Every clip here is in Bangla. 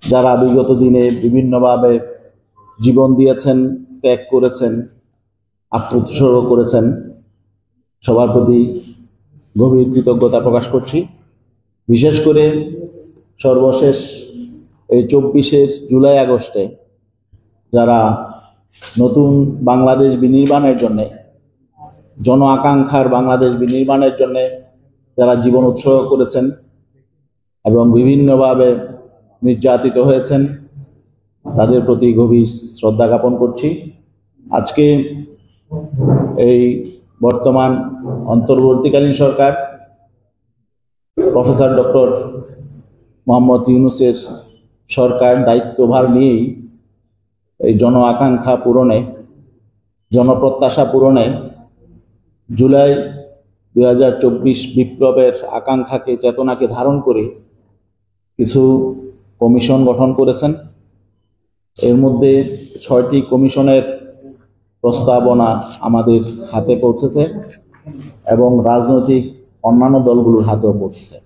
যারা বিগত দিনে বিভিন্নভাবে জীবন দিয়েছেন, ত্যাগ করেছেন, আত্মোৎসর্গ করেছেন, সবার প্রতি গভীর কৃতজ্ঞতা প্রকাশ করছি। বিশেষ করে সর্বশেষ এই 24 জুলাই আগস্টে যারা নতুন বাংলাদেশ বিনির্মাণের জন্যে, জন আকাঙ্ক্ষার বাংলাদেশ বিনির্মাণের জন্যে যারা জীবন উৎসর্গ করেছেন এবং বিভিন্নভাবে নির্যাতিত হয়েছেন, তাদের প্রতি গভীর শ্রদ্ধা জ্ঞাপন করছি। আজকে এই বর্তমান অন্তর্বর্তীকালীন সরকার প্রফেসর ডক্টর মোহাম্মদ ইউনূসের সরকার দায়িত্বভার নিয়েই এই জন আকাঙ্ক্ষা পূরণে, জনপ্রত্যাশা পূরণে জুলাই 2024 বিপ্লবের আকাঙ্ক্ষাকে, চেতনাকে ধারণ করে কিছু কমিশন গঠন করেছেন। এর মধ্যে 6টি কমিশনের প্রস্তাবনা আমাদের হাতে পৌঁছেছে এবং রাজনৈতিক অন্যান্য দলগুলোর হাতেও পৌঁছেছে।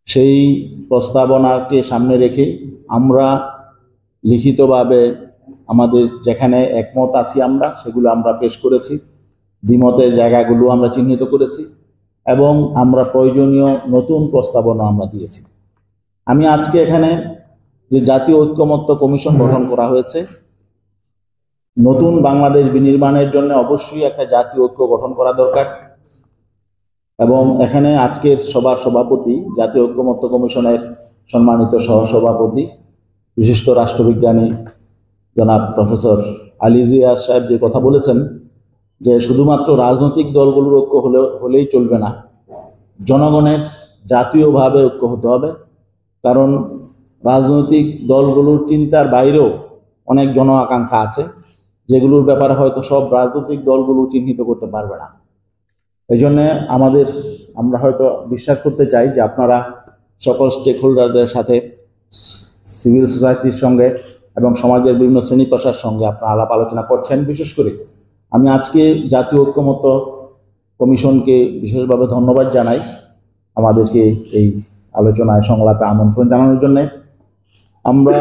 সেই প্রস্তাবনাকে সামনে রেখে আমরা লিখিতভাবে আমাদের যেখানে একমত আছি সেগুলো আমরা পেশ করেছি, দ্বিমতের জায়গাগুলো আমরা চিহ্নিত করেছি এবং আমরা প্রয়োজনীয় নতুন প্রস্তাবনা আমরা দিয়েছি। আমি আজকে এখানে যে জাতীয় ঐক্যমত্য কমিশন গঠন করা হয়েছে, নতুন বাংলাদেশ বিনির্মাণের জন্য অবশ্যই একটা জাতীয় ঐক্য গঠন করা দরকার এবং এখানে আজকের সভার সভাপতি, জাতীয় ঐক্যমত্য কমিশনের সম্মানিত সহসভাপতি, বিশিষ্ট রাষ্ট্রবিজ্ঞানী জনাব প্রফেসর আলী জিয়াদ সাহেব যে কথা বলেছেন যে শুধুমাত্র রাজনৈতিক দলগুলোর ঐক্য হলেই চলবে না, জনগণের জাতীয়ভাবে ঐক্য হতে হবে। কারণ রাজনৈতিক দলগুলোর চিন্তার বাইরেও অনেক জন আকাঙ্ক্ষা আছে, যেগুলোর ব্যাপারে হয়তো সব রাজনৈতিক দলগুলো চিহ্নিত করতে পারবে না। এই জন্যে আমরা হয়তো বিশ্বাস করতে চাই যে আপনারা সকল স্টেক হোল্ডারদের সাথে, সিভিল সোসাইটির সঙ্গে এবং সমাজের বিভিন্ন শ্রেণী পেশার সঙ্গে আপনারা আলাপ আলোচনা করছেন। বিশেষ করে আমি আজকে জাতীয় ঐক্যমত্য কমিশনকে বিশেষভাবে ধন্যবাদ জানাই আমাদেরকে এই আলোচনায়, সংলাপে আমন্ত্রণ জানানোর জন্যে। আমরা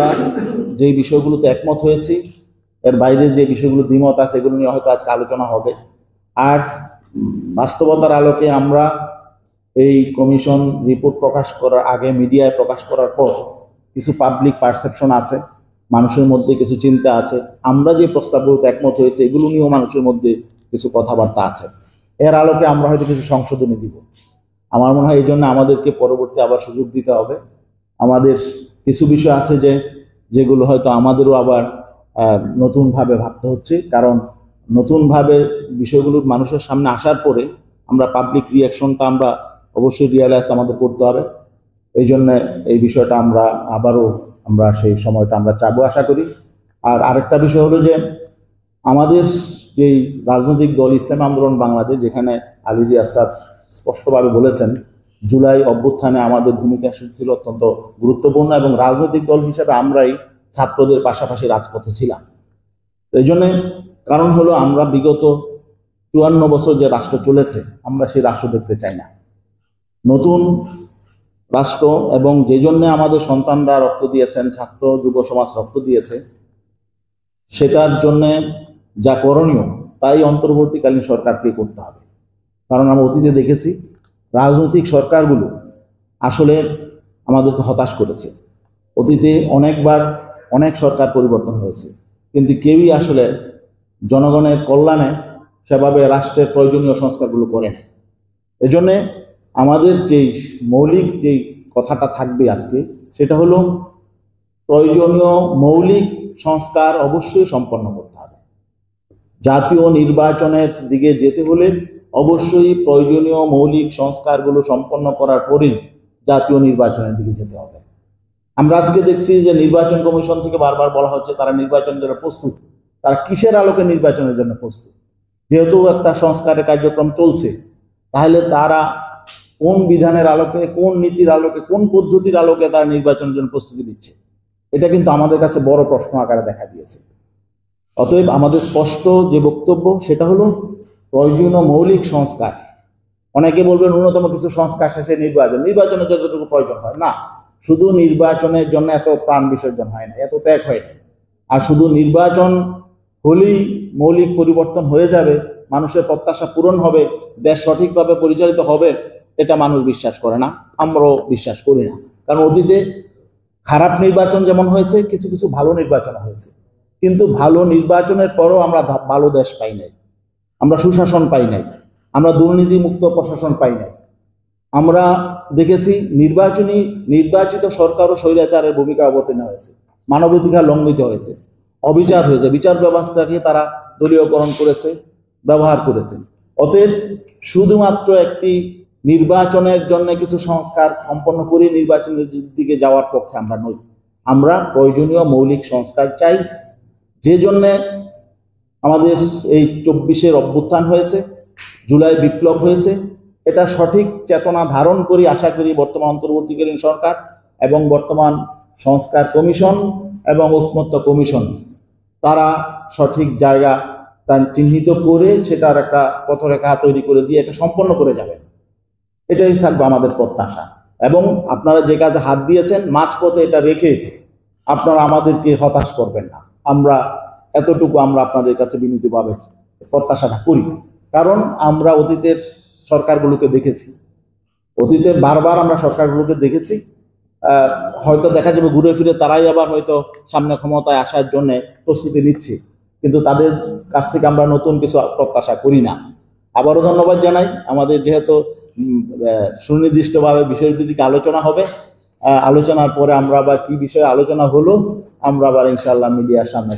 যেই বিষয়গুলোতে একমত হয়েছি, এর বাইরে যে বিষয়গুলো দ্বিমত আছে এগুলো নিয়ে হয়তো আজকে আলোচনা হবে। আর বাস্তবতার আলোকে আমরা এই কমিশন রিপোর্ট প্রকাশ করার আগে, মিডিয়ায় প্রকাশ করার পর কিছু পাবলিক পারসেপশন আছে, মানুষের মধ্যে কিছু চিন্তা আছে। আমরা যে প্রস্তাবগুলোতে একমত হয়েছে এগুলো নিয়েও মানুষের মধ্যে কিছু কথাবার্তা আছে। এর আলোকে আমরা হয়তো কিছু সংশোধনী দিব। আমার মনে হয় এই জন্য আমাদেরকে পরবর্তী আবার সুযোগ দিতে হবে। আমাদের কিছু বিষয় আছে যেগুলো হয়তো আমাদেরও আবার নতুনভাবে ভাবতে হচ্ছে, কারণ নতুনভাবে বিষয়গুলো মানুষের সামনে আসার পরে আমরা পাবলিক রিয়াকশনটা আমরা অবশ্যই রিয়ালাইজ আমাদের করতে হবে। এই জন্য এই বিষয়টা আমরা সেই সময়টা আমরা চাবো আশা করি। আর আরেকটা বিষয় হলো যে আমাদের যেই রাজনৈতিক দল ইসলামী আন্দোলন বাংলাদেশ, যেখানে আলী রিয়াজ স্যার স্পষ্টভাবে বলেছেন জুলাই অভ্যুত্থানে আমাদের ভূমিকা ছিল অত্যন্ত গুরুত্বপূর্ণ এবং রাজনৈতিক দল হিসেবে আমরাই ছাত্রদের পাশাপাশি রাজপথে ছিলাম। এই জন্যে কারণ হলো আমরা বিগত 54 বছর যে রাষ্ট্র চলেছে, আমরা সেই রাষ্ট্র দেখতে চাই না। নতুন রাষ্ট্র, এবং যে জন্যে আমাদের সন্তানরা রক্ত দিয়েছেন, ছাত্র যুব সমাজ রক্ত দিয়েছে, সেটার জন্যে যা করণীয় তাই অন্তর্বর্তীকালীন সরকারকে করতে হবে। কারণ আমরা অতীতে দেখেছি রাজনৈতিক সরকারগুলো আসলে আমাদেরকে হতাশ করেছে। অতীতে অনেকবার অনেক সরকার পরিবর্তন হয়েছে, কিন্তু কেউই আসলে জনগণের কল্যাণে সেভাবে রাষ্ট্রের প্রয়োজনীয় সংস্কারগুলো করে না। এজন্যে আমাদের যেই মৌলিক যেই কথাটা থাকবে আজকে, সেটা হলো প্রয়োজনীয় মৌলিক সংস্কার অবশ্যই সম্পন্ন করতে হবে। জাতীয় নির্বাচনের দিকে যেতে হলে অবশ্যই প্রয়োজনীয় মৌলিক সংস্কারগুলো সম্পন্ন করার পরেই জাতীয় নির্বাচনের দিকে যেতে হবে। আমরা আজকে দেখছি যে নির্বাচন কমিশন থেকে বারবার বলা হচ্ছে তারা নির্বাচনের জন্য প্রস্তুত। তারা কিসের আলোকে নির্বাচনের জন্য প্রস্তুত? যেহেতু একটা সংস্কারের কার্যক্রম চলছে, তাহলে তারা কোন বিধানের আলোকে, কোন নীতির আলোকে, কোন পদ্ধতির আলোকে তারা নির্বাচনের জন্য প্রস্তুতি নিচ্ছে? এটা কিন্তু আমাদের কাছে বড় প্রশ্ন আকারে দেখা দিয়েছে। অতএব আমাদের স্পষ্ট যে বক্তব্য সেটা হলো প্রয়োজনীয় মৌলিক সংস্কার। অনেকে বলবেন ন্যূনতম কিছু সংস্কার শেষে নির্বাচনের যতটুকু প্রয়োজন হয় না, শুধু নির্বাচনের জন্য এত প্রাণ বিসর্জন হয় না, এত ত্যাগ হয় না। আর শুধু নির্বাচন হলেই মৌলিক পরিবর্তন হয়ে যাবে, মানুষের প্রত্যাশা পূরণ হবে, দেশ সঠিকভাবে পরিচালিত হবে, এটা মানুষ বিশ্বাস করে না, আমরাও বিশ্বাস করি না। কারণ অতীতে খারাপ নির্বাচন যেমন হয়েছে, কিছু কিছু ভালো নির্বাচন হয়েছে, কিন্তু ভালো নির্বাচনের পরও আমরা ভালো দেশ পাই নাই, আমরা সুশাসন পাই নাই, আমরা দুর্নীতিমুক্ত প্রশাসন পাই নাই। আমরা দেখেছি নির্বাচিত সরকারও স্বৈরাচারের ভূমিকা অবতীর্ণ হয়েছে, মানবাধিকার লঙ্ঘিত হয়েছে, অবিচার হয়েছে, বিচার ব্যবস্থাকে তারা দলীয়করণ করেছে, ব্যবহার করেছে। অতএব শুধুমাত্র একটি নির্বাচনের জন্য কিছু সংস্কার সম্পন্ন করে নির্বাচনের দিকে যাওয়ার পক্ষে আমরা নই। আমরা প্রয়োজনীয় মৌলিক সংস্কার চাই, যে জন্যে আমাদের এই 24-এর অভ্যুত্থান হয়েছে, জুলাই বিপ্লব হয়েছে। এটা সঠিক চেতনা ধারণ করি আশা করি বর্তমান অন্তর্বর্তীকালীন সরকার এবং বর্তমান সংস্কার কমিশন এবং ঐকমত্য কমিশন তারা সঠিক জায়গা চিহ্নিত করে সেটার একটা পথরেখা তৈরি করে দিয়ে এটা সম্পন্ন করে যাবেন, এটাই থাকবে আমাদের প্রত্যাশা। এবং আপনারা যে কাজে হাত দিয়েছেন মাঝপথে এটা রেখে আপনারা আমাদেরকে হতাশ করবেন না, আমরা এতটুকু আমরা আপনাদের কাছে বিনীতভাবে প্রত্যাশাটা করি। কারণ আমরা অতীতের সরকারগুলোকে দেখেছি, অতীতে বারবার আমরা সরকারগুলোকে দেখেছি, হয়তো দেখা যাবে ঘুরে ফিরে তারাই আবার হয়তো সামনে ক্ষমতায় আসার জন্য প্রস্তুতি নিচ্ছে, কিন্তু তাদের কাছ থেকে আমরা নতুন কিছু প্রত্যাশা করি না। আবারও ধন্যবাদ জানাই। আমাদের যেহেতু সুনির্দিষ্টভাবে বিষয়ভিত্তিক আলোচনা হবে, আলোচনার পরে আমরা আবার কি বিষয়ে আলোচনা হলো আমরা আবার ইনশাআল্লাহ মিডিয়ার সামনে